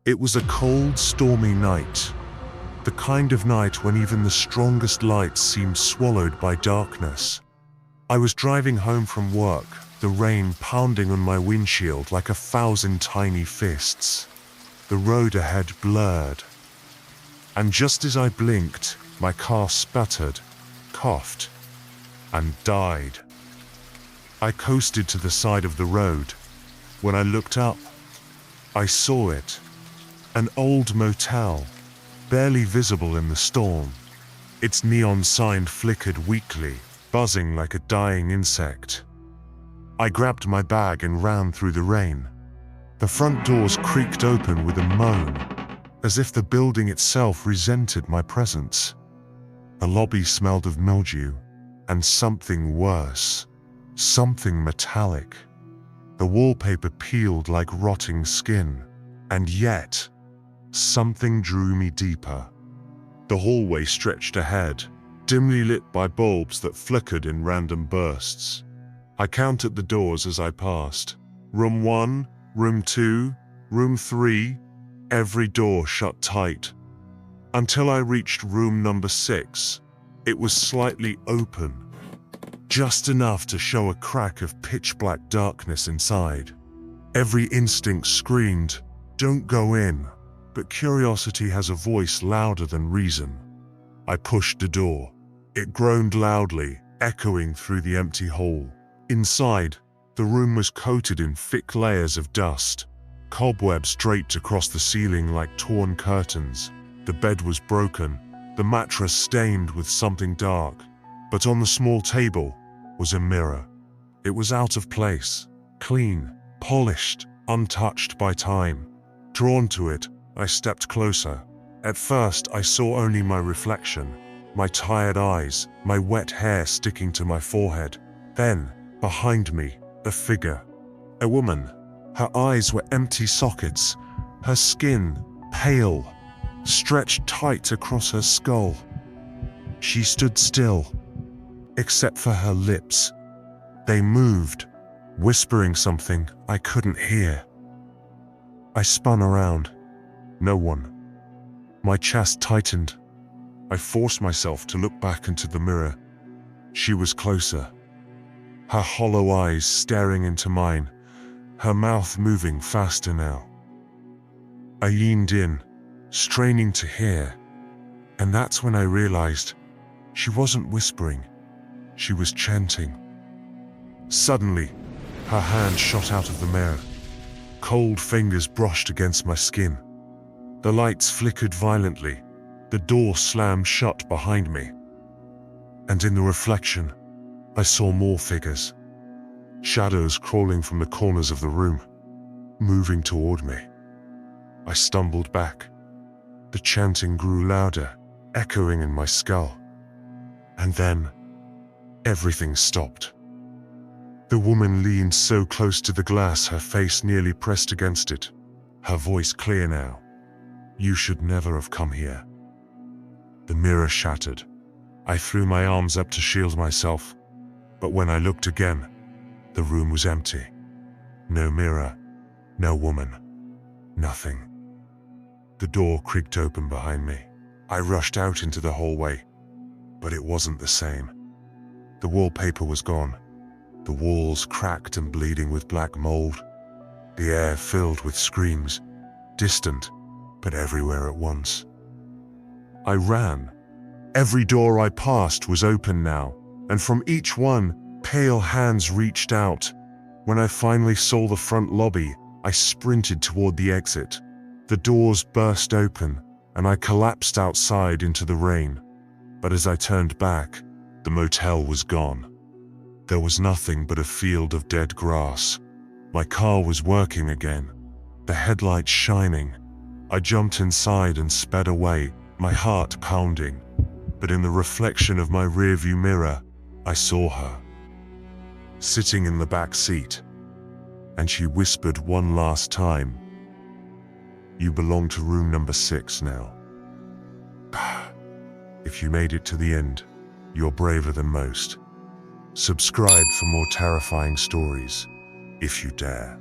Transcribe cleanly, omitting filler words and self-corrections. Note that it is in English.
It was a cold, stormy night. The kind of night when even the strongest lights seemed swallowed by darkness. I was driving home from work, the rain pounding on my windshield like 1,000 tiny fists. The road ahead blurred. And just as I blinked, my car sputtered, coughed, and died. I coasted to the side of the road. When I looked up, I saw it. An old motel, barely visible in the storm. Its neon sign flickered weakly, buzzing like a dying insect. I grabbed my bag and ran through the rain. The front doors creaked open with a moan, as if the building itself resented my presence. The lobby smelled of mildew, and something worse, something metallic. The wallpaper peeled like rotting skin, and yet, something drew me deeper. The hallway stretched ahead, dimly lit by bulbs that flickered in random bursts. I counted the doors as I passed. Room 1, Room 2, Room 3, every door shut tight. Until I reached room number 6. It was slightly open, just enough to show a crack of pitch-black darkness inside. Every instinct screamed, "Don't go in," but curiosity has a voice louder than reason. I pushed the door. It groaned loudly, echoing through the empty hall. Inside, the room was coated in thick layers of dust. Cobwebs draped across the ceiling like torn curtains. The bed was broken, the mattress stained with something dark. But on the small table was a mirror. It was out of place, clean, polished, untouched by time. Drawn to it, I stepped closer. At first, I saw only my reflection, my tired eyes, my wet hair sticking to my forehead. Then, behind me, a figure. A woman. Her eyes were empty sockets, her skin pale, stretched tight across her skull. She stood still, except for her lips. They moved, whispering something I couldn't hear. I spun around. No one. My chest tightened. I forced myself to look back into the mirror. She was closer. Her hollow eyes staring into mine, her mouth moving faster now. I leaned in, straining to hear, and that's when I realized she wasn't whispering, she was chanting. Suddenly, her hand shot out of the mirror. Cold fingers brushed against my skin. The lights flickered violently. The door slammed shut behind me. And in the reflection, I saw more figures. Shadows crawling from the corners of the room, moving toward me. I stumbled back. The chanting grew louder, echoing in my skull. And then, everything stopped. The woman leaned so close to the glass her face nearly pressed against it. Her voice clear now. "You should never have come here." The mirror shattered. I threw my arms up to shield myself, but when I looked again, the room was empty. No mirror, no woman, nothing. The door creaked open behind me. I rushed out into the hallway, but it wasn't the same. The wallpaper was gone. The walls cracked and bleeding with black mold. The air filled with screams, distant, but everywhere at once. I ran. Every door I passed was open now, and from each one, pale hands reached out. When I finally saw the front lobby, I sprinted toward the exit. The doors burst open, and I collapsed outside into the rain. But as I turned back, the motel was gone. There was nothing but a field of dead grass. My car was working again, the headlights shining. I jumped inside and sped away, my heart pounding. But in the reflection of my rearview mirror, I saw her, sitting in the back seat. And she whispered one last time, "You belong to room number 6 now." If you made it to the end, you're braver than most. Subscribe for more terrifying stories, if you dare.